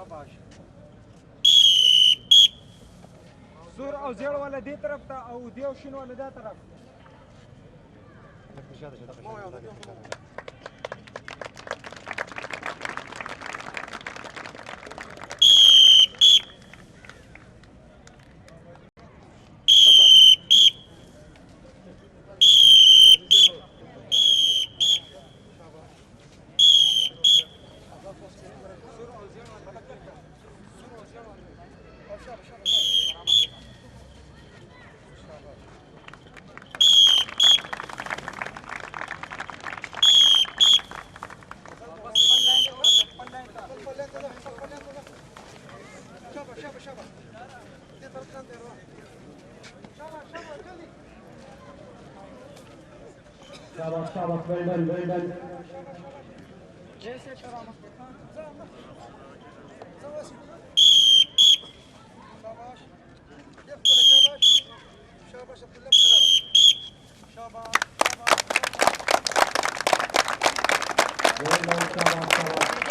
شاباش. سور او زیړ والا دې طرف ته او دیو شین والا دا طرف. Shabash, shabash, well done, well done. Well done, shabash, shabash.